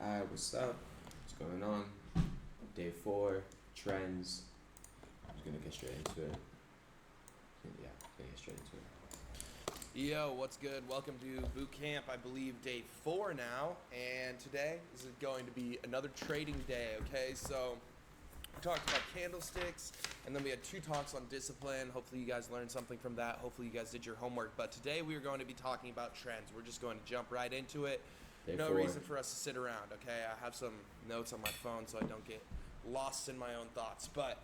Hi, what's up? What's going on? Day four, trends. I'm just gonna get straight into it. Yeah, gonna get straight into it. Yo, what's good? Welcome to boot camp, I believe day 4 now, and today is going to be another trading day, okay? So, we talked about candlesticks, and then we had 2 talks on discipline. Hopefully you guys learned something from that. Hopefully you guys did your homework, but today we are going to be talking about trends. We're just going to jump right into it. Day No four. reason for us to sit around, okay? I have some notes on my phone so I don't get lost in my own thoughts, but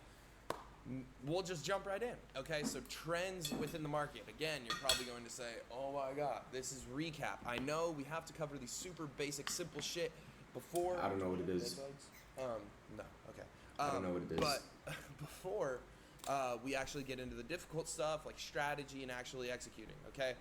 we'll just jump right in. Okay, so trends within the market. Again, you're probably going to say, oh my God, this is recap. I know we have to cover these super basic, simple shit before. I don't know what it is. No, okay. I don't know what it is. But before we actually get into the difficult stuff like strategy and actually executing, okay?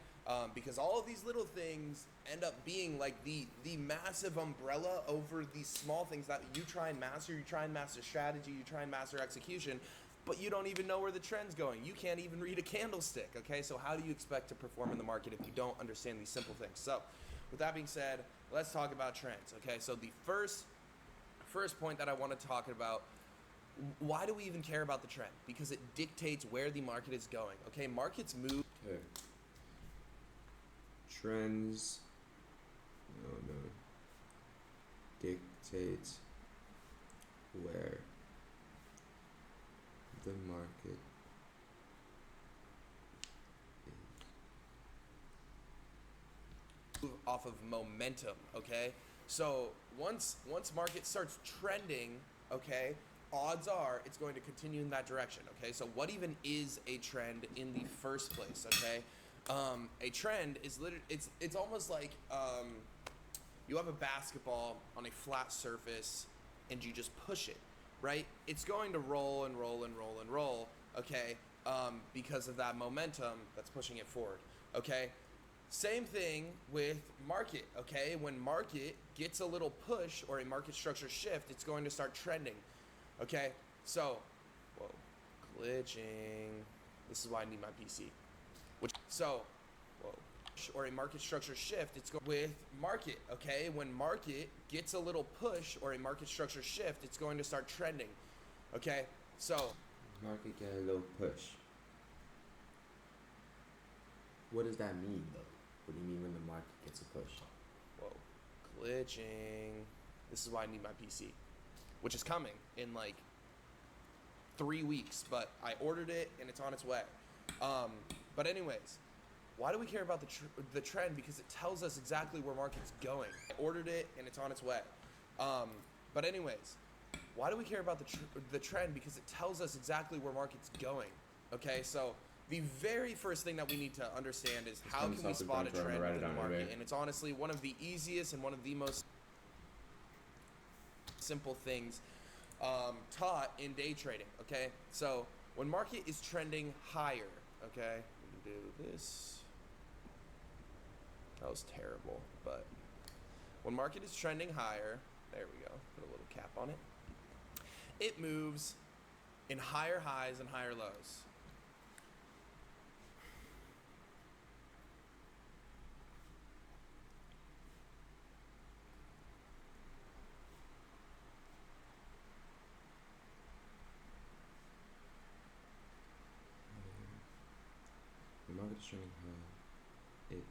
Because all of these little things end up being like the massive umbrella over these small things that you try and master. You try and master strategy, you try and master execution, but you don't even know where the trend's going. You can't even read a candlestick, okay? So how do you expect to perform in the market if you don't understand these simple things? So with that being said, let's talk about trends, okay? So the first point that I want to talk about, why do we even care about the trend? Because it dictates where the market is going, okay? Markets move. Okay. Trends. No. Dictates where the market Off of momentum, okay? So once market starts trending, okay, odds are it's going to continue in that direction, okay? So what even is a trend in the first place, okay? A trend is literally, it's almost like you have a basketball on a flat surface and you just push it, right? It's going to roll and roll and roll and roll, okay? Because of that momentum that's pushing it forward, okay? Same thing with market, okay? When market gets a little push or a market structure shift, it's going to start trending, okay? So, whoa, glitching. This is why I need my PC. Or a market structure shift, it's going with market, okay? When market gets a little push or a market structure shift, it's going to start trending, okay? So, market get a little push. What does that mean, though? What do you mean when the market gets a push? whoa, glitching. This is why I need my PC, which is coming in like 3 weeks, but I ordered it and it's on its way. But anyways, why do we care about the trend? Because it tells us exactly where market's going. I ordered it and it's on its way. But anyways, why do we care about the trend? Because it tells us exactly where market's going. Okay, so the very first thing that we need to understand is how can we spot a trend in the market? And it's honestly one of the easiest and one of the most simple things taught in day trading, okay? So when market is trending higher, okay, we can do this. That was terrible, but when market is trending higher, there we go, put a little cap on it. It moves in higher highs and higher lows. The market is trending high. It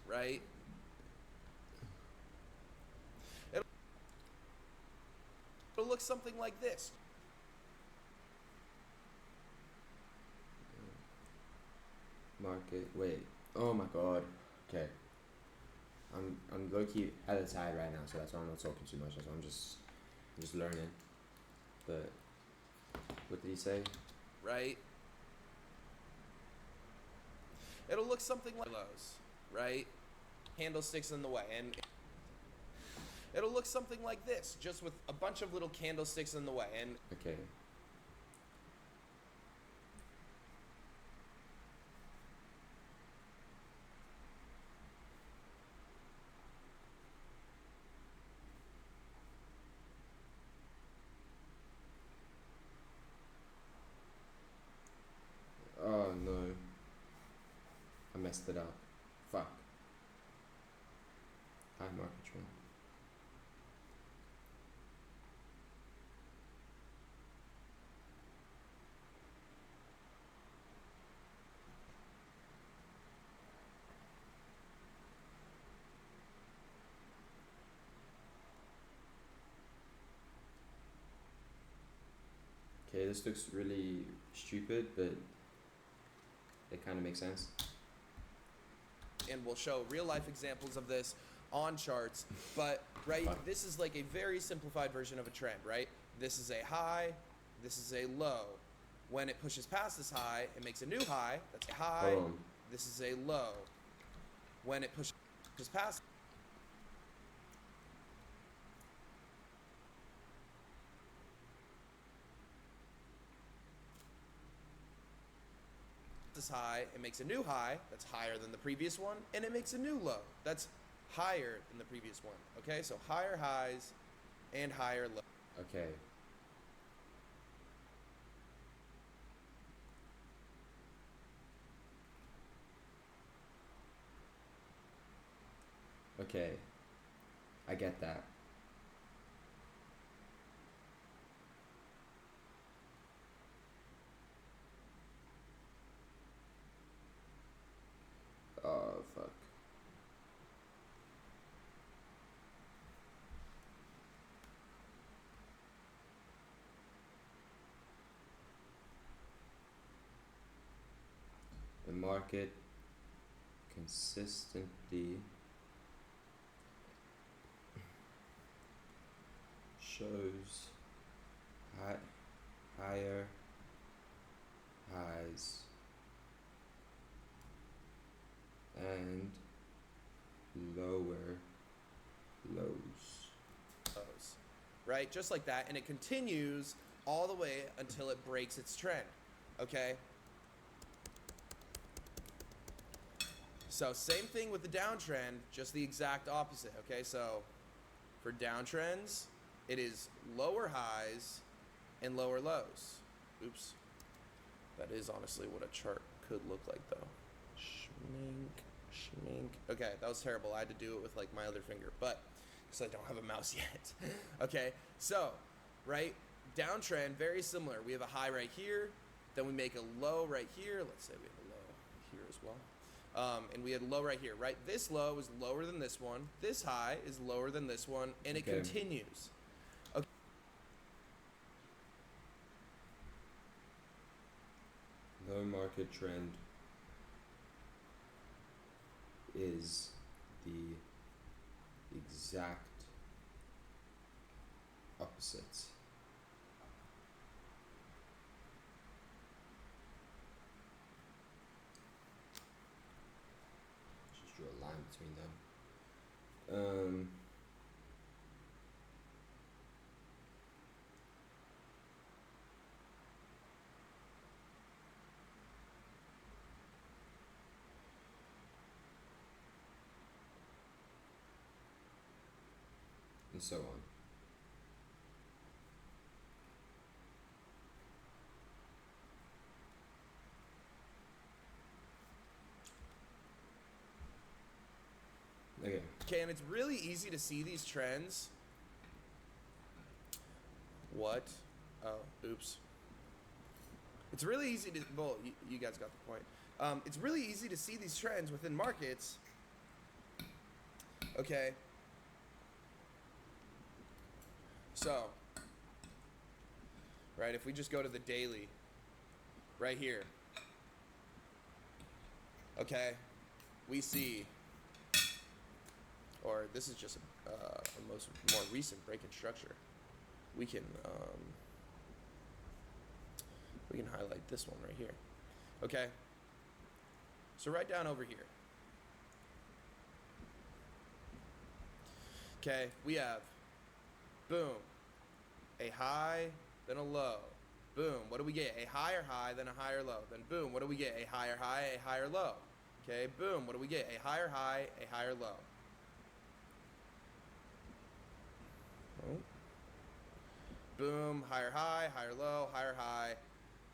Right? It'll look something like this. market. Wait. Oh my God. Okay. I'm low key hella tired right now, so that's why I'm not talking too much. So I'm just learning. But what did he say? Right? It'll look something like lows, right? Candlesticks in the way, and it'll look something like this, just with a bunch of little candlesticks in the way. And Okay. messed it up. Fuck. High market trend. Okay, this looks really stupid, but it kind of makes sense. And we'll show real life examples of this on charts, but right, this is like a very simplified version of a trend, right? This is a high, this is a low. When it pushes past this high, it makes a new high. That's a high. Boom. This is a low. When it pushes past this high, it makes a new high that's higher than the previous one, and it makes a new low that's higher than the previous one. Okay, so higher highs and higher lows. Okay. Okay. I get that. Oh, fuck. The market consistently shows higher highs and lower lows. Right, just like that, and it continues all the way until it breaks its trend. Okay, so same thing with the downtrend, just the exact opposite. Okay, so for downtrends, it is lower highs and lower lows. Oops, that is honestly what a chart could look like though. Schmink. Okay, that was terrible. I had to do it with like my other finger, but because I don't have a mouse yet. Okay, so right, downtrend, very similar. We have a high right here, then we make a low right here. Let's say we have a low here as well. And we had a low right here, right? This low is lower than this one. This high is lower than this one, and it continues. Okay. Low market trend is the exact opposites. Just draw a line between them. And so on. Okay, and it's really easy to see these trends. What? Oh, oops. It's really easy to, well, you guys got the point. It's really easy to see these trends within markets. Okay. So, right, if we just go to the daily, right here, okay, we see, or this is just a more recent break in structure. We can highlight this one right here. Okay. So right down over here. Okay, we have boom, a high, then a low. Boom, what do we get? A higher high, then a higher low. Then boom, what do we get? A higher high, a higher low. Okay, boom, what do we get? A higher high, a higher low. Oh. Boom, higher high, higher low, higher high,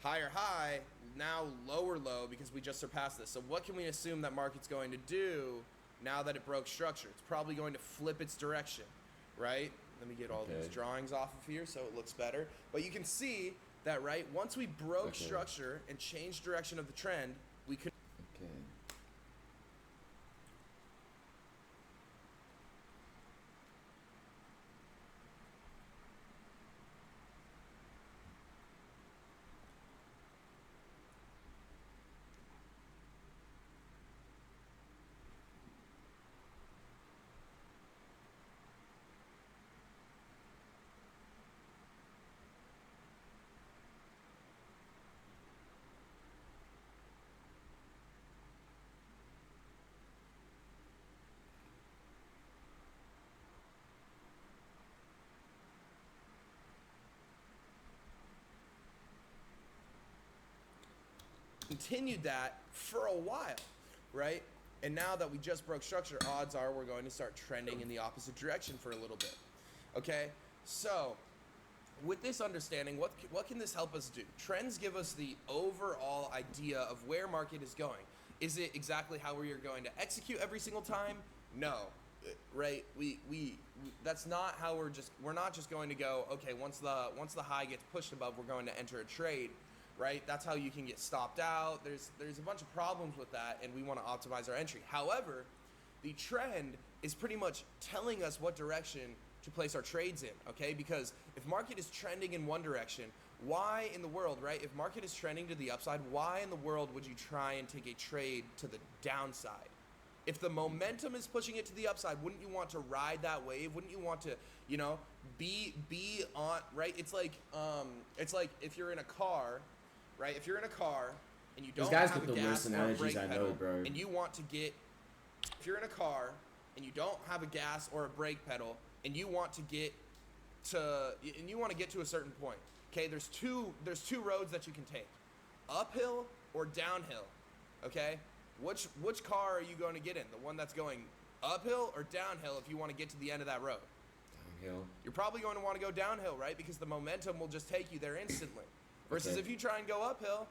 higher high. now lower low because we just surpassed this. So what can we assume that market's going to do now that it broke structure? It's probably going to flip its direction, right? Let me get all these drawings off of here so it looks better. But you can see that, right, once we broke structure and changed direction of the trend, we could... Okay. continued that for a while, right? And now that we just broke structure, odds are we're going to start trending in the opposite direction for a little bit. Okay, so with this understanding, what can this help us do? Trends give us the overall idea of where market is going. Is it exactly how we are going to execute every single time? No, right? We that's not how we're not just going to go, okay, once the high gets pushed above, we're going to enter a trade. Right? That's how you can get stopped out. There's a bunch of problems with that, and we want to optimize our entry. However, the trend is pretty much telling us what direction to place our trades in, okay? Because if market is trending in one direction, why in the world, right? If market is trending to the upside, why in the world would you try and take a trade to the downside? If the momentum is pushing it to the upside, wouldn't you want to ride that wave? Wouldn't you want to, you know, be on, right? It's like if you're in a car, right? If you're in a car and you don't have a gas or a brake pedal, and you want to get, if you're in a car and you don't have a gas or a brake pedal, and you want to get to a certain point, okay? There's two roads that you can take, uphill or downhill, okay? Which car are you going to get in? The one that's going uphill or downhill if you want to get to the end of that road? Downhill. You're probably going to want to go downhill, right? Because the momentum will just take you there instantly. Versus if you try and go uphill,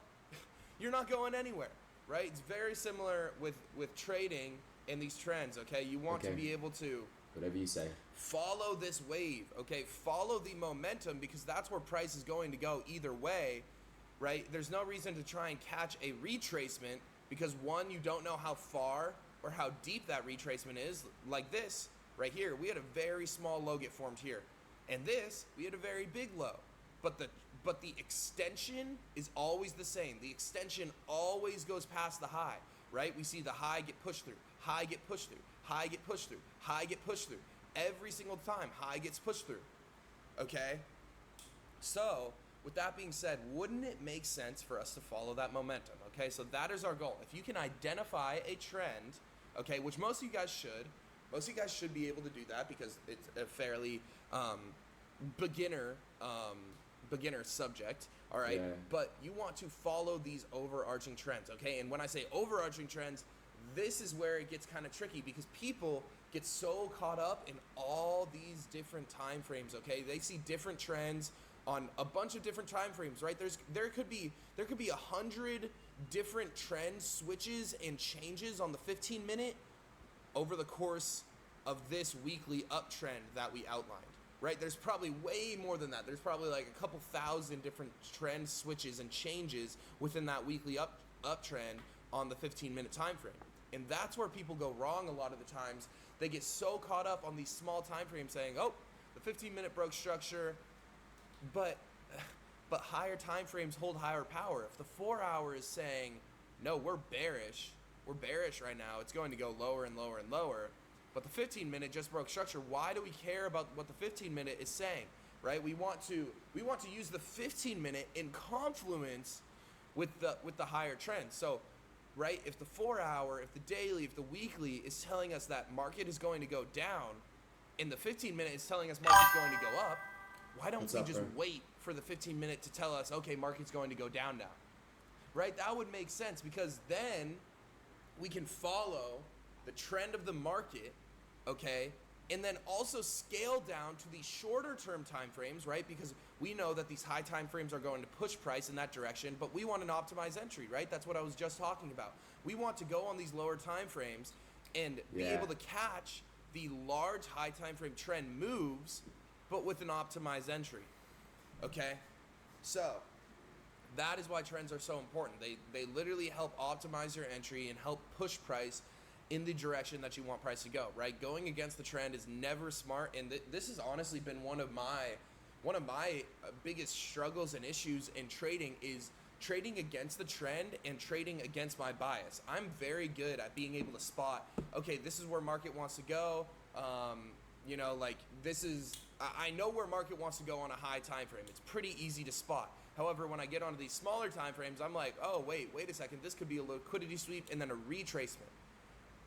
you're not going anywhere, right? It's very similar with trading and these trends, okay? You want to be able to, whatever you say, follow this wave, okay? Follow the momentum, because that's where price is going to go either way, right? There's no reason to try and catch a retracement because, one, you don't know how far or how deep that retracement is. Like this right here, we had a very small low get formed here. And this, we had a very big low. But the extension is always the same. The extension always goes past the high, right? We see the high get pushed through, high get pushed through, high get pushed through, high get pushed through. Every single time, high gets pushed through, okay? So, with that being said, wouldn't it make sense for us to follow that momentum, okay? So that is our goal. If you can identify a trend, okay, which most of you guys should be able to do that because it's a fairly beginner subject, all right? Yeah. But you want to follow these overarching trends, okay? And when I say overarching trends, this is where it gets kind of tricky because people get so caught up in all these different time frames, okay? They see different trends on a bunch of different time frames, right? There could be 100 different trend switches and changes on the 15-minute over the course of this weekly uptrend that we outlined. Right, there's probably way more than that. There's probably like a couple thousand different trend switches and changes within that weekly uptrend on the 15-minute time frame. And that's where people go wrong a lot of the times. They get so caught up on these small time frames saying, oh, the 15-minute broke structure, but higher time frames hold higher power. If the 4 hour is saying, no, we're bearish right now, it's going to go lower and lower and lower, but the 15-minute just broke structure. Why do we care about what the 15-minute is saying, right? We want to use the 15-minute in confluence with the higher trend. So, right, if the 4 hour, if the daily, if the weekly is telling us that market is going to go down, and the 15-minute is telling us market's going to go up, why don't we just wait for the 15-minute to tell us, okay, market's going to go down now, right? That would make sense because then we can follow the trend of the market, okay, and then also scale down to the shorter term time frames, right? Because we know that these high time frames are going to push price in that direction, but we want an optimized entry, right? That's what I was just talking about. We want to go on these lower time frames and be able to catch the large high time frame trend moves, but with an optimized entry. Okay? So that is why trends are so important. They literally help optimize your entry and help push price in the direction that you want price to go, right? Going against the trend is never smart, and this has honestly been one of my biggest struggles and issues in trading is trading against the trend and trading against my bias. I'm very good at being able to spot, okay, this is where market wants to go. You know, like I know where market wants to go on a high time frame. It's pretty easy to spot. However, when I get onto these smaller time frames, I'm like, oh, wait a second. This could be a liquidity sweep and then a retracement.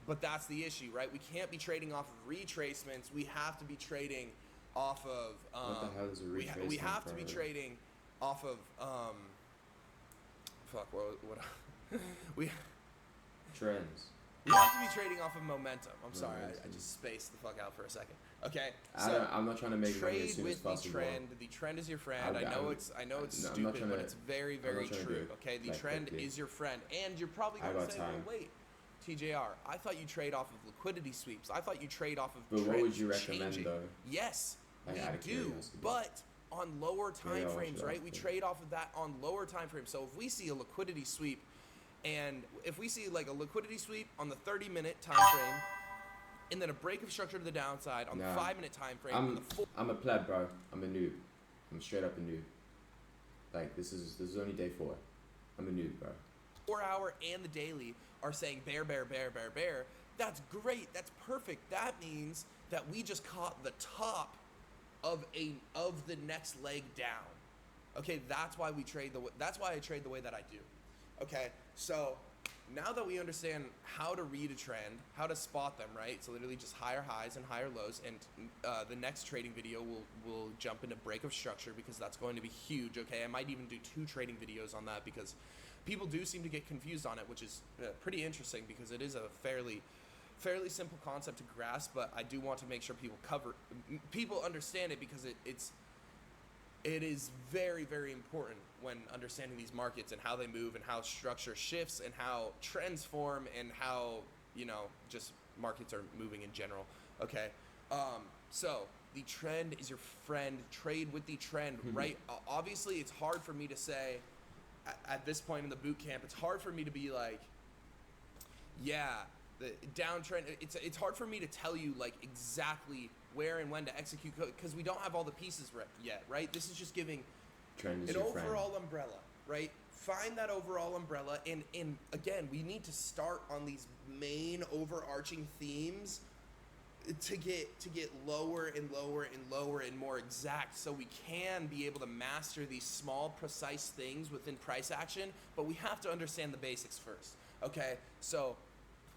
But that's the issue, right? We can't be trading off of retracements. We have to be trading off of. What the hell is a retracement? We have to be trading off of. We trends. We have to be trading off of momentum. I'm sorry, I just spaced the fuck out for a second. Okay, so I'm not trying to make money as soon as possible. Trade with the trend. The trend is your friend. I know it's stupid, but it's very, very true. Okay, the trend is your friend, and you're probably going to say, well, wait, TJR, I thought you trade off of liquidity sweeps. I thought you trade off of trends what would you recommend changing. Though? Yes, we do, but on lower time frames, right? We trade off of that on lower time frames. So if we see a liquidity sweep, and if we see like a liquidity sweep on the 30-minute time frame, and then a break of structure to the downside on the 5-minute time frame, I'm a pleb, bro. I'm a noob. I'm straight up a noob. Like this is only day 4. I'm a noob, bro. 4 hour and the daily are saying bear, bear, bear, bear, bear. That's great. That's perfect. That means that we just caught the top of the next leg down. Okay, that's why I trade the way that I do. Okay, so now that we understand how to read a trend, how to spot them, right? So literally just higher highs and higher lows, and the next trading video will jump into break of structure because that's going to be huge. Okay, I might even do 2 trading videos on that because people do seem to get confused on it, which is pretty interesting because it is a fairly simple concept to grasp, but I do want to make sure people understand it because it is very, very important when understanding these markets and how they move and how structure shifts and how trends form and how, just markets are moving in general. Okay. So the trend is your friend. Trade with the trend, right? Obviously, it's hard for me to say at this point in the boot camp, it's hard for me to be like, yeah, the downtrend. It's hard for me to tell you like exactly where and when to execute because we don't have all the pieces yet, right? This is just giving an overall umbrella, right? Find that overall umbrella, and again, we need to start on these main overarching themes to get lower and lower and lower and more exact, so we can be able to master these small, precise things within price action. But we have to understand the basics first. Okay, so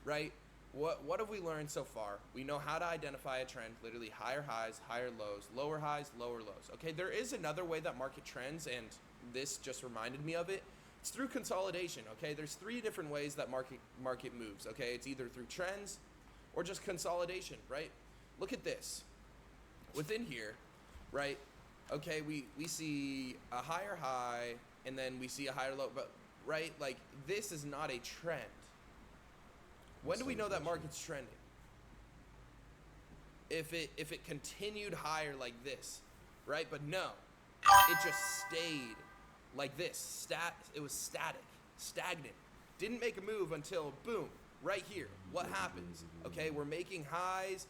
right. What have we learned so far? We know how to identify a trend, literally higher highs, higher lows, lower highs, lower lows. Okay, there is another way that market trends, and this just reminded me of it. It's through consolidation, okay? There's 3 different ways that market moves, okay? It's either through trends or just consolidation, right? Look at this. Within here, right, okay, we see a higher high, and then we see a higher low, but, right, like, this is not a trend. When do we know that market's trending? If it continued higher like this, right? But no, it just stayed like this. It was stagnant. Didn't make a move until boom, right here. What happens? Okay, we're making highs.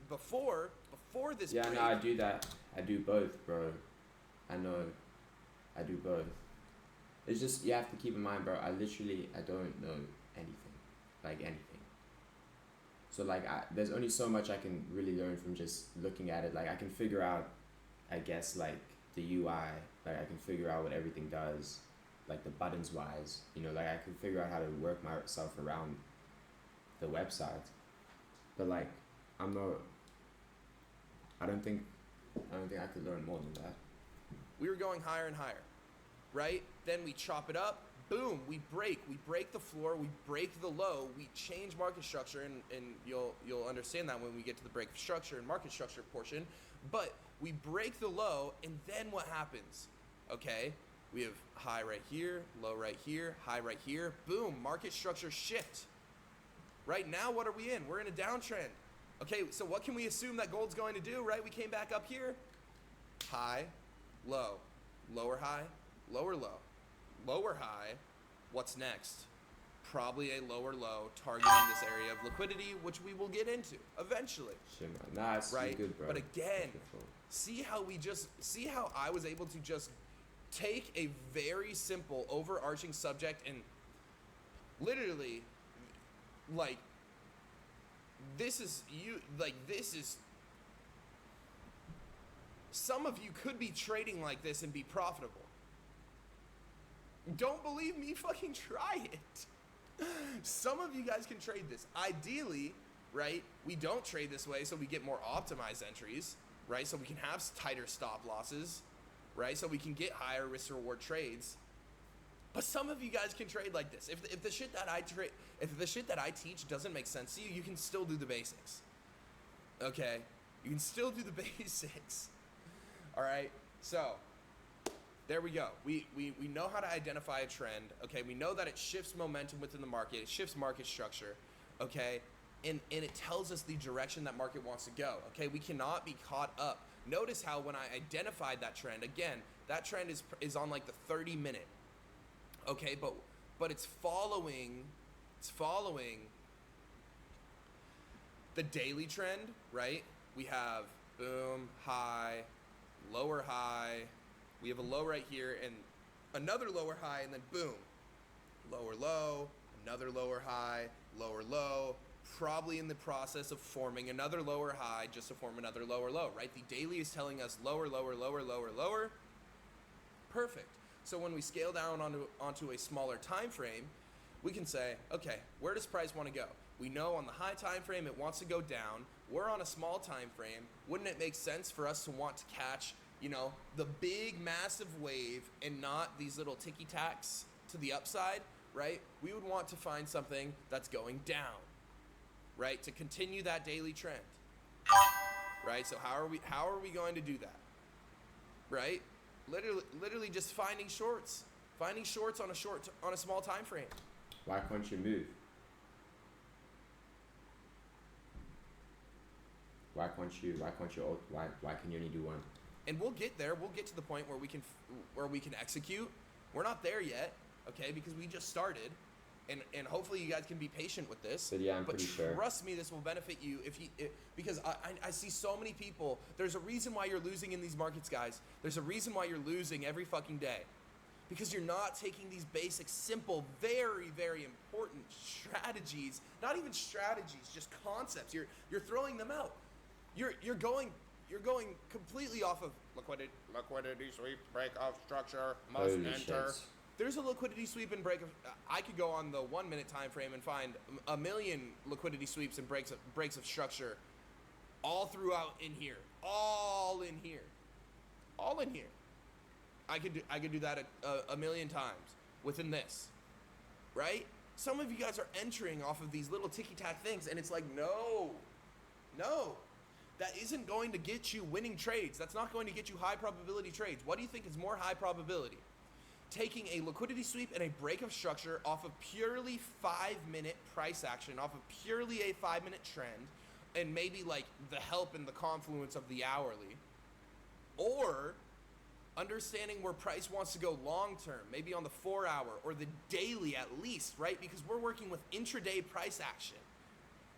Before this. Yeah, break, no, I do that. I do both, bro. I know. I do both. It's just you have to keep in mind, bro. I don't know anything. Like anything. So like there's only so much I can really learn from just looking at it. Like I can figure out, I guess, like the UI. Like I can figure out what everything does, like the buttons wise. Like I can figure out how to work myself around the website. But like I don't think I could learn more than that. We were going higher and higher, right? Then we chop it up. boom, we break the floor, we break the low, we change market structure, and you'll understand that when we get to the break of structure and market structure portion. But we break the low, and then what happens? Okay, we have high right here, low right here, high right here, boom, market structure shift. Right now, what are we in? We're in a downtrend. Okay, so what can we assume that gold's going to do, right? We came back up here, high, low, lower high, lower low, lower high. What's next? Probably a lower low targeting this area of liquidity, which we will get into eventually. Shit, man. Nah, it's Right? good, bro. But again, Beautiful. see how I was able to just take a very simple overarching subject and literally, like, this is some of you could be trading like this and be profitable. Don't believe me? Fucking try it. Some of you guys can trade this. Ideally, right, we don't trade this way so we get more optimized entries, right? So we can have tighter stop losses, right? So we can get higher risk reward trades. But some of you guys can trade like this. If the shit that I teach doesn't make sense to you, you can still do the basics. Okay? You can still do the basics. All right? So, there we go. We know how to identify a trend. Okay? We know that it shifts momentum within the market. It shifts market structure. Okay? And it tells us the direction that market wants to go. Okay? We cannot be caught up. Notice how when I identified that trend, again, that trend is on like the 30-minute. Okay, but it's following the daily trend, right? We have boom, high, lower high. We have a low right here and another lower high, and then boom, lower low, another lower high, lower low, probably in the process of forming another lower high just to form another lower low, right? The daily is telling us lower, lower, lower, lower, lower. Perfect. So when we scale down onto a smaller time frame, we can say, okay, where does price want to go? We know on the high time frame it wants to go down. We're on a small time frame. Wouldn't it make sense for us to want to catch, the big massive wave and not these little ticky tacks to the upside, right? We would want to find something that's going down, right? To continue that daily trend, right? So how are we going to do that, right? Literally just finding shorts on a small time frame. Why can't you move? Why can you only do one? And we'll get there. We'll get to the point where we can execute. We're not there yet, okay? Because we just started, and hopefully you guys can be patient with this. But yeah, I'm pretty sure. Trust me, this will benefit you because I see so many people. There's a reason why you're losing in these markets, guys. There's a reason why you're losing every fucking day. Because you're not taking these basic, simple, very, very important strategies. Not even strategies, just concepts. You're throwing them out. You're going completely off of liquidity sweep, break of structure, must Holy enter. shit. There's a liquidity sweep and break of. I could go on the 1 minute time frame and find a million liquidity sweeps and breaks of structure, all throughout in here, all in here. I could do that a million times within this, right? Some of you guys are entering off of these little ticky tack things, and it's like no, that isn't going to get you winning trades. That's not going to get you high probability trades. What do you think is more high probability? Taking a liquidity sweep and a break of structure off of purely 5-minute price action, off of purely a 5-minute trend, and maybe like the help and the confluence of the hourly, or understanding where price wants to go long term, maybe on the 4-hour or the daily at least, right? Because we're working with intraday price action.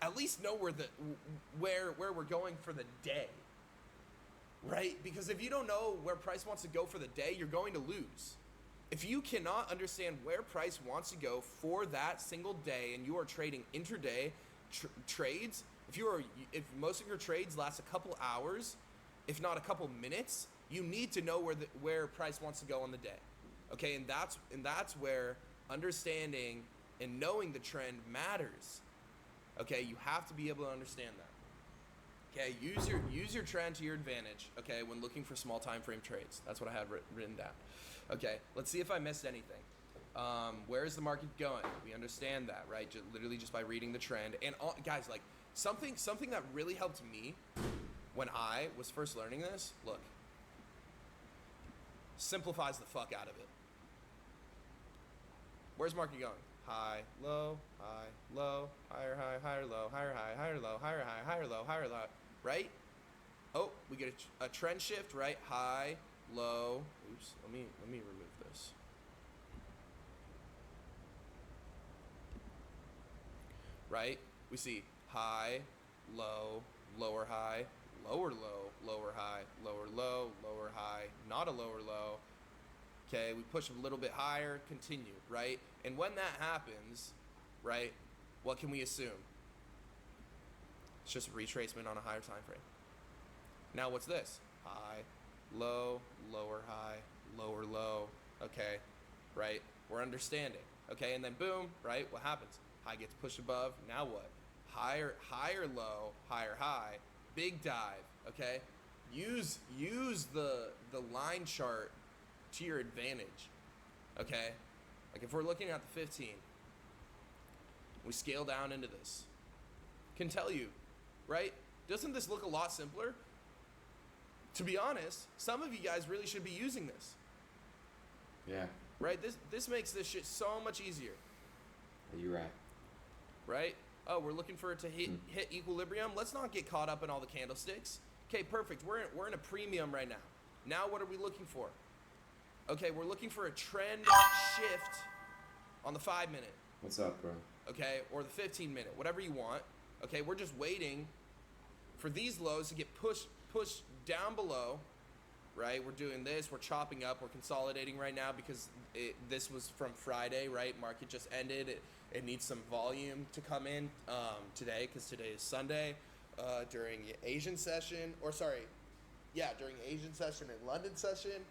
At least know where we're going for the day, right? Because if you don't know where price wants to go for the day, you're going to lose. If you cannot understand where price wants to go for that single day and you are trading intraday trades, if most of your trades last a couple hours, if not a couple minutes, you need to know where price wants to go on the day. Okay, and that's where understanding and knowing the trend matters. Okay, you have to be able to understand that. Okay, use your trend to your advantage, okay, when looking for small time frame trades. That's what I had written down. Okay, let's see if I missed anything. Where is the market going? We understand that, right? Literally just by reading the trend. And guys, like something that really helped me when I was first learning this, look, simplifies the fuck out of it. Where's market going? High, low, higher, low, higher, low, higher, low, higher, low, right? Oh, we get a trend shift, right? High, low. Oops, let me remove this. Right? We see high, low, lower high, lower low, lower high, lower low, lower high, not a lower low. Okay, we push a little bit higher, continue, right? And when that happens, right, what can we assume? It's just a retracement on a higher time frame. Now what's this? High, low, lower high, lower low, okay, right? We're understanding, okay? And then boom, right, what happens? High gets pushed above, now what? Higher low, higher high, big dive, okay? Use the line chart to your advantage, okay? Like if we're looking at the 15, we scale down into this. Can tell you, right? Doesn't this look a lot simpler? To be honest, some of you guys really should be using this. Yeah. Right? This makes this shit so much easier. You're right. Right? Oh, we're looking for it to hit equilibrium. Let's not get caught up in all the candlesticks. Okay, perfect. We're in a premium right now. Now what are we looking for? Okay, we're looking for a trend shift on the 5 minute. What's up, bro? Okay, or the 15 minute, whatever you want. Okay, we're just waiting for these lows to get pushed down below, right? We're doing this, we're chopping up, we're consolidating right now because this was from Friday, right? Market just ended. It needs some volume to come in today because today is Sunday during Asian session, during Asian session and London session.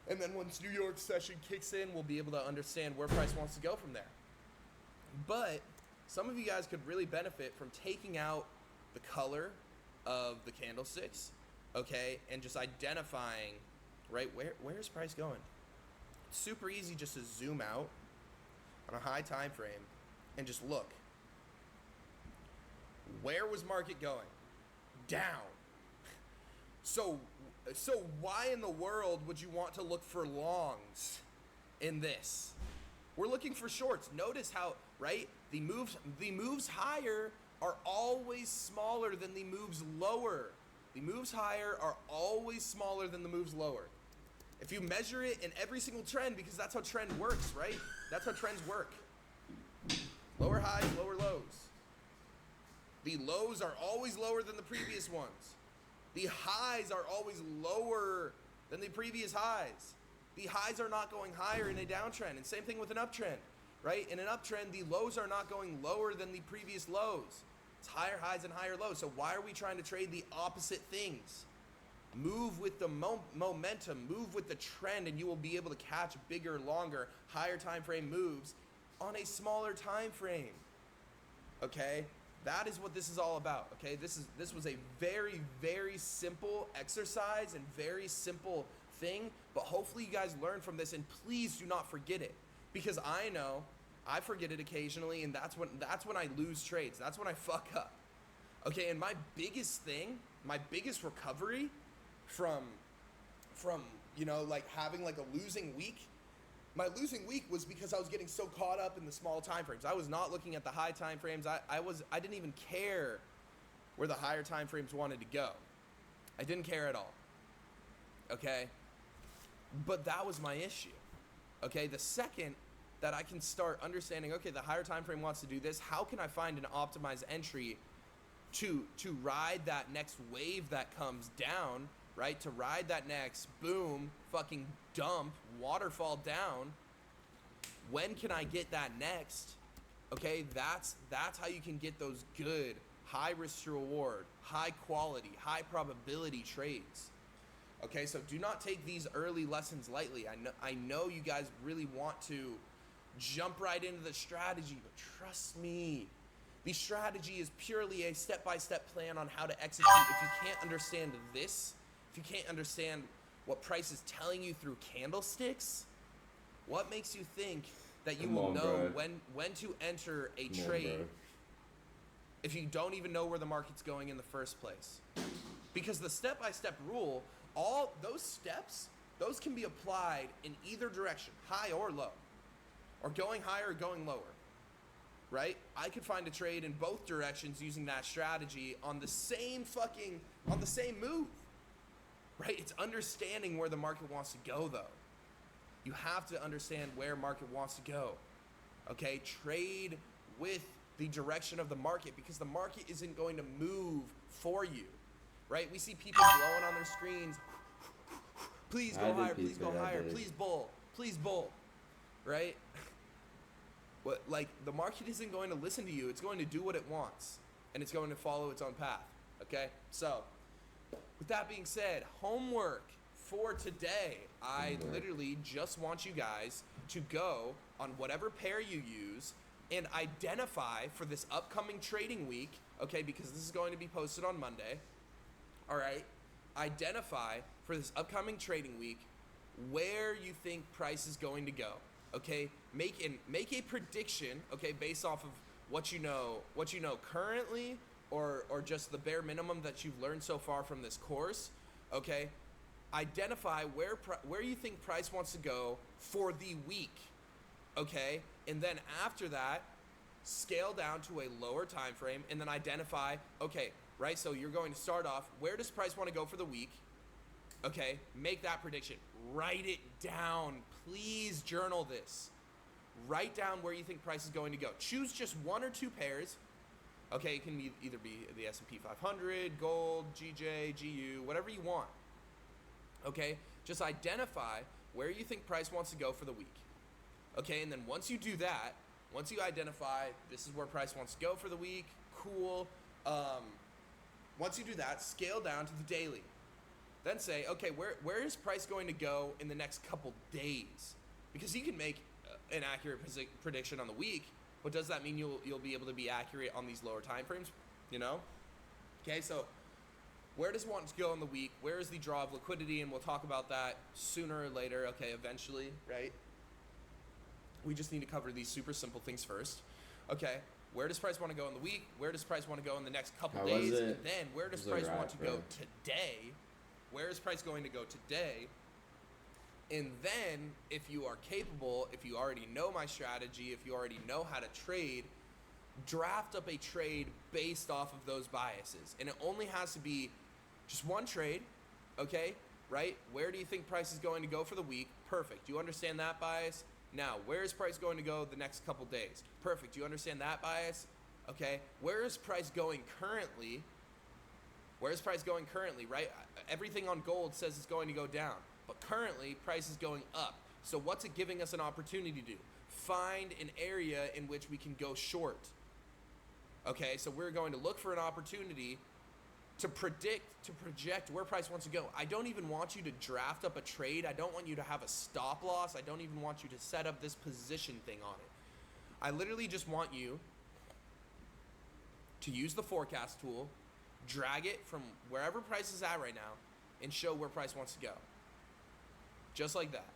And then once New York session kicks in, we'll be able to understand where price wants to go from there. But some of you guys could really benefit from taking out the color of the candlesticks, okay, and just identifying, right, where is price going? It's super easy just to zoom out on a high time frame and just look. Where was market going? Down. So why in the world would you want to look for longs in this? We're looking for shorts. Notice how, right, the moves higher are always smaller than the moves lower. The moves higher are always smaller than the moves lower. If you measure it in every single trend, because that's how trend works, right? That's how trends work. Lower highs, lower lows. The lows are always lower than the previous ones. The highs are always lower than the previous highs. The highs are not going higher in a downtrend, and same thing with an uptrend, right? In an uptrend, the lows are not going lower than the previous lows. It's higher highs and higher lows. So why are we trying to trade the opposite things? Move with the momentum, move with the trend, and you will be able to catch bigger, longer, higher time frame moves on a smaller time frame. Okay? That is what this is all about, okay? This was a very, very simple exercise and very simple thing, but hopefully you guys learn from this, and please do not forget it, because I know I forget it occasionally, and that's when I lose trades. That's when I fuck up. Okay, and my biggest recovery from like having like a losing week, my losing week was because I was getting so caught up in the small time frames. I was not looking at the high time frames. I didn't even care where the higher time frames wanted to go. I didn't care at all. Okay? But that was my issue. Okay? The second that I can start understanding, okay, the higher time frame wants to do this, how can I find an optimized entry to ride that next wave that comes down, right? To ride that next boom, fucking dump, waterfall down. When can I get that next? Okay, that's how you can get those good, high risk to reward, high quality, high probability trades. Okay, so do not take these early lessons lightly. I know you guys really want to jump right into the strategy, but trust me, the strategy is purely a step-by-step plan on how to execute. If you can't understand this, if you can't understand what price is telling you through candlesticks, What makes you think that you Come will on, know bro. when to enter a Come on, trade bro. if you don't even know where the market's going in the first place? Because the step-by-step rule, all those steps, those can be applied in either direction, high or low, or going higher or going lower, right? I could find a trade in both directions using that strategy on the same move, right? It's understanding where the market wants to go, though. You have to understand where market wants to go, okay? Trade with the direction of the market, because the market isn't going to move for you, right? We see people blowing on their screens. Please go higher, please go higher, please bull, right? What, like, the market isn't going to listen to you. It's going to do what it wants, and it's going to follow its own path, okay? So, with that being said, homework for today. I literally just want you guys to go on whatever pair you use and identify for this upcoming trading week, okay, because this is going to be posted on Monday, all right? Identify for this upcoming trading week where you think price is going to go, okay? Make a prediction, okay, based off of what you know currently, or just the bare minimum that you've learned so far from this course, okay? Identify where you think price wants to go for the week, okay? And then after that, scale down to a lower time frame, and then identify, okay, right? So you're going to start off, where does price want to go for the week? Okay, make that prediction. Write it down. Please journal this. Write down where you think price is going to go. Choose just one or two pairs. Okay, it can either be the S&P 500, gold, GJ, GU, whatever you want. Okay, just identify where you think price wants to go for the week. Okay, and then once you do that, once you identify this is where price wants to go for the week, cool. Once you do that, scale down to the daily. Then say, okay, where is price going to go in the next couple days? Because you can make an accurate prediction on the week, but does that mean you'll be able to be accurate on these lower time frames? You know? Okay, so where does it want to go in the week? Where is the draw of liquidity? And we'll talk about that sooner or later, okay, eventually, right? We just need to cover these super simple things first. Okay, where does price want to go in the week? Where does price want to go in the next couple days? And then where does price want to go today? Where is price going to go today? And then, if you are capable, if you already know my strategy, if you already know how to trade, draft up a trade based off of those biases. And it only has to be just one trade, okay? Right? Where do you think price is going to go for the week? Perfect. Do you understand that bias? Now, where is price going to go the next couple days? Perfect. Do you understand that bias? Okay. Where is price going currently? Where is price going currently, right? Everything on gold says it's going to go down, but currently price is going up. So what's it giving us an opportunity to do? Find an area in which we can go short. Okay, so we're going to look for an opportunity to project where price wants to go. I don't even want you to draft up a trade. I don't want you to have a stop loss. I don't even want you to set up this position thing on it. I literally just want you to use the forecast tool, drag it from wherever price is at right now, and show where price wants to go. Just like that.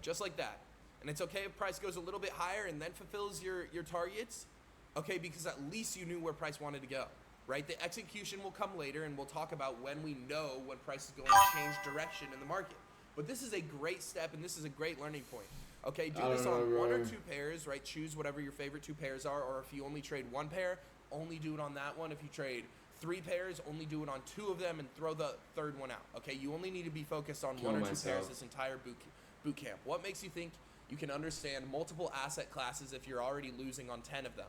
Just like that. And it's okay if price goes a little bit higher and then fulfills your targets, okay, because at least you knew where price wanted to go, right? The execution will come later, and we'll talk about when we know when price is going to change direction in the market. But this is a great step, and this is a great learning point. Okay, do this on one or two pairs, right? Choose whatever your favorite two pairs are, or if you only trade one pair, only do it on that one. If you trade three pairs, only do it on two of them and throw the third one out, okay? You only need to be focused on one or two pairs this entire boot camp. What makes you think you can understand multiple asset classes if you're already losing on 10 of them?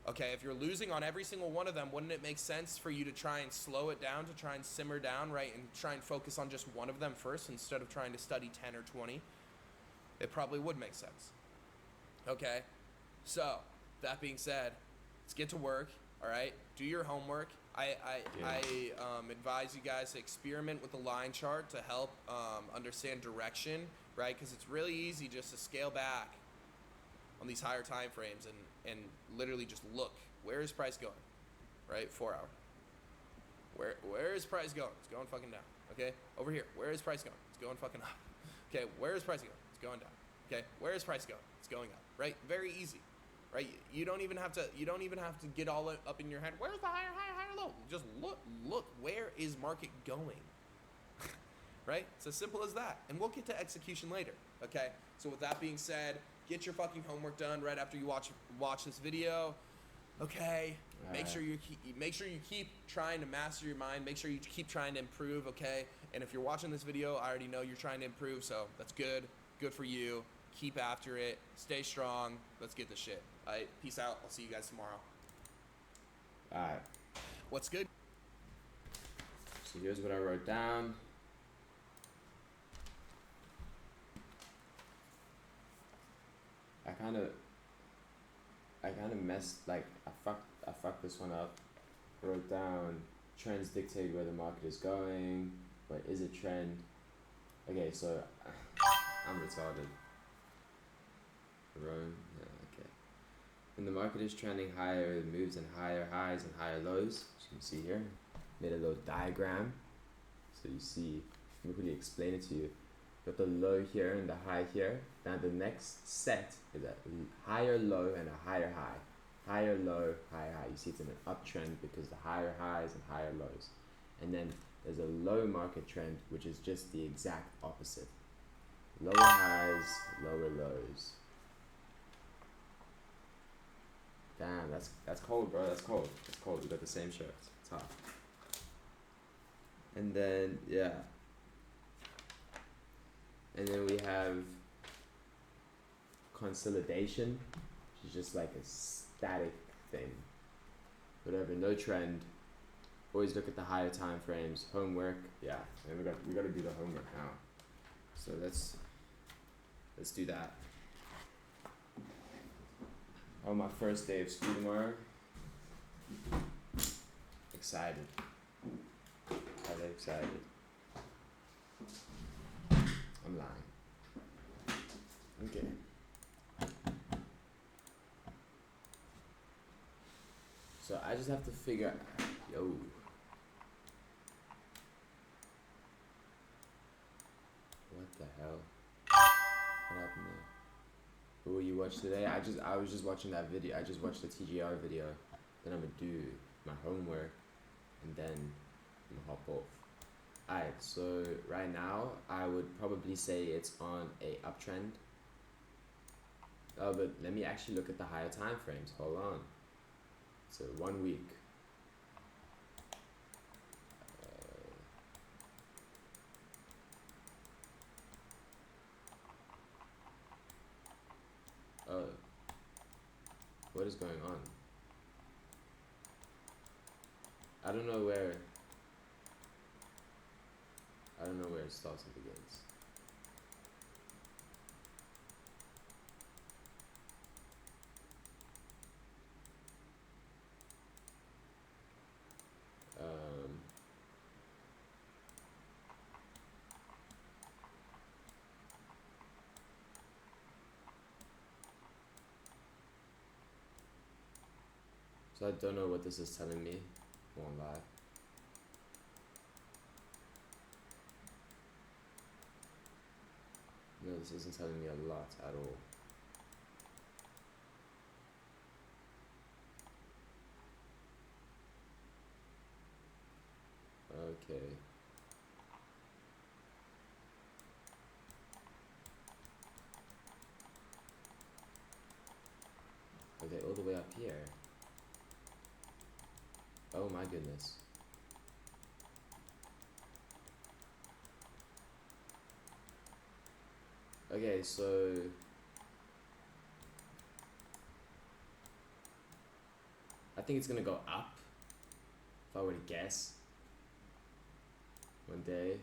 Okay, if you're losing on every single one of them, wouldn't it make sense for you to try and slow it down, to try and simmer down, right, and try and focus on just one of them first instead of trying to study 10 or 20? It probably would make sense. Okay, so that being said, let's get to work, all right? Do your homework. I advise you guys to experiment with the line chart to help understand direction, right? Because it's really easy just to scale back on these higher time frames and literally just look, where is price going, right? 4 hour. Where is price going? It's going fucking down, Okay, over here, where is price going? It's going fucking up. Okay, where is price going? It's going down. Okay, where is price going? It's going up. Right, very easy. Right, you don't even have to get all up in your head. Where's the higher, low? Just look. Where is market going? Right, it's as simple as that. And we'll get to execution later. Okay, so with that being said, get your fucking homework done right after you watch this video. Okay, make sure you keep trying to master your mind. Make sure you keep trying to improve. Okay, and if you're watching this video, I already know you're trying to improve, so that's good. Good for you. Keep after it. Stay strong. Let's get this shit. All right, peace out. I'll see you guys tomorrow. All right. What's good? So here's what I wrote down. I kind of messed, like, I fucked this one up. I wrote down trends dictate where the market is going. What is a trend? Okay, so I'm retarded. Rome, yeah, okay. When the market is trending higher, it moves in higher highs and higher lows. As you can see here, made a little diagram. So you see, let me really explain it to you. Got the low here and the high here. Now the next set is a higher low and a higher high. Higher low, higher high. You see it's in an uptrend because the higher highs and higher lows. And then there's a low market trend, which is just the exact opposite. Lower highs, lower lows. Damn, that's cold, bro. That's cold. It's cold. We got the same shirts. It's hot. And then, yeah. And then we have consolidation, which is just like a static thing. Whatever, no trend. Always look at the higher time frames. Homework, yeah. And we got to do the homework now. So let's do that. On my first day of school tomorrow. Excited. Highly excited. I'm lying. Okay. So I just have to figure out, yo. What the hell? What happened there? What will you watch today? I was just watching that video. I just watched the TGR video. Then I'm gonna do my homework and then I'm gonna hop off. Alright, so right now I would probably say it's on a uptrend. Oh, but let me actually look at the higher time frames. Hold on. So 1 week. Oh, what is going on? I don't know where it starts and begins. So I don't know what this is telling me. Won't lie. No, this isn't telling me a lot at all. Okay. Okay, all the way up here. Oh my goodness. Okay, so I think it's gonna go up, if I were to guess. One day.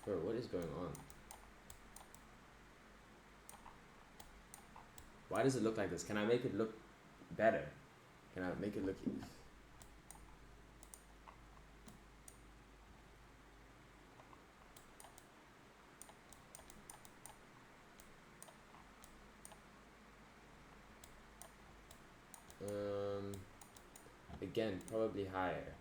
Bro, what is going on? Why does it look like this? Can I make it look better? Can I make it look... Again, probably higher.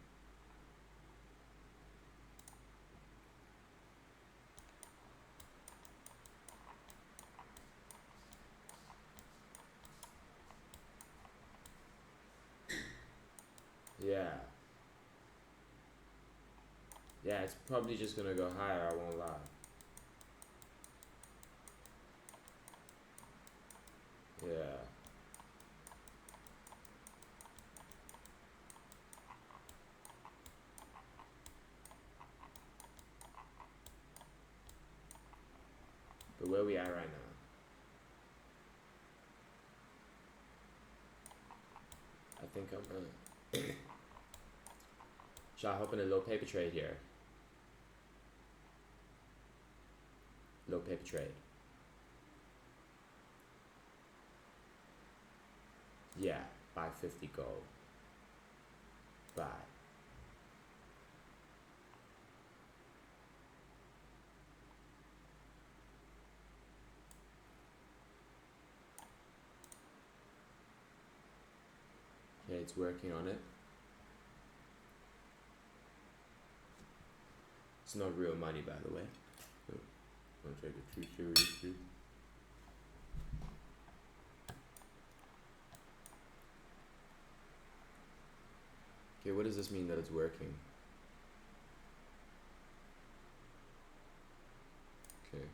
Yeah. Yeah, it's probably just gonna go higher, I won't lie. Yeah. But where we at right now? I think I'm gonna should I hop in a low paper trade here? Low paper trade. Yeah, buy 50 gold. Buy. Okay, it's working on it. It's not real money, by the way. Oh, I'm gonna trade the 232. Okay, what does this mean that it's working? Okay.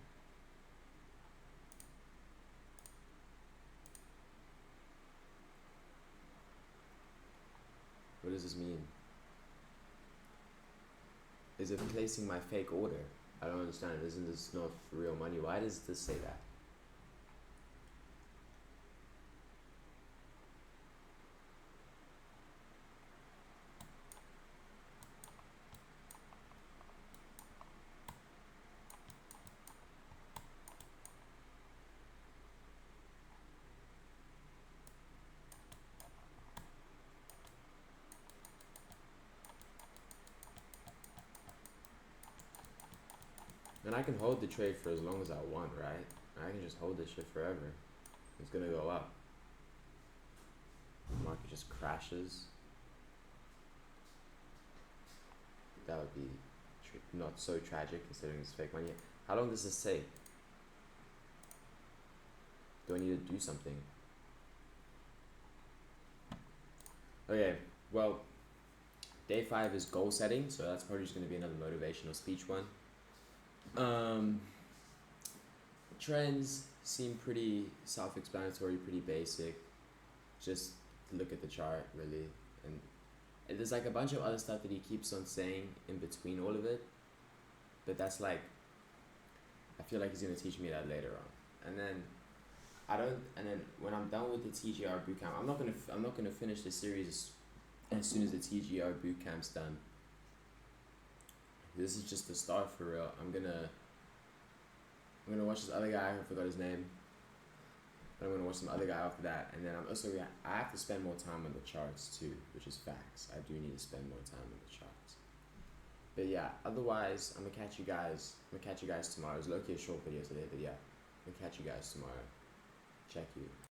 What does this mean? Is it placing my fake order? I don't understand. Isn't this not real money? Why does this say that? And I can hold the trade for as long as I want, right? I can just hold this shit forever. It's gonna go up. The market just crashes. That would be not so tragic considering it's fake money. How long does this take? Do I need to do something? Okay, well, day 5 is goal setting, so that's probably just going to be another motivational speech one. Trends seem pretty self-explanatory, pretty basic. Just look at the chart, really. And there's like a bunch of other stuff that he keeps on saying in between all of it, but that's like, I feel like he's going to teach me that later on. And then when I'm done with the TGR bootcamp, I'm not gonna finish the series as soon as the TGR bootcamp's done. This is just the start for real. I'm gonna watch this other guy. I forgot his name. But I'm gonna watch some other guy after that, and then I have to spend more time on the charts too, which is facts. I do need to spend more time on the charts. But yeah, otherwise I'm gonna catch you guys tomorrow. It's low-key a short video today, but yeah, I'm gonna catch you guys tomorrow. Check you.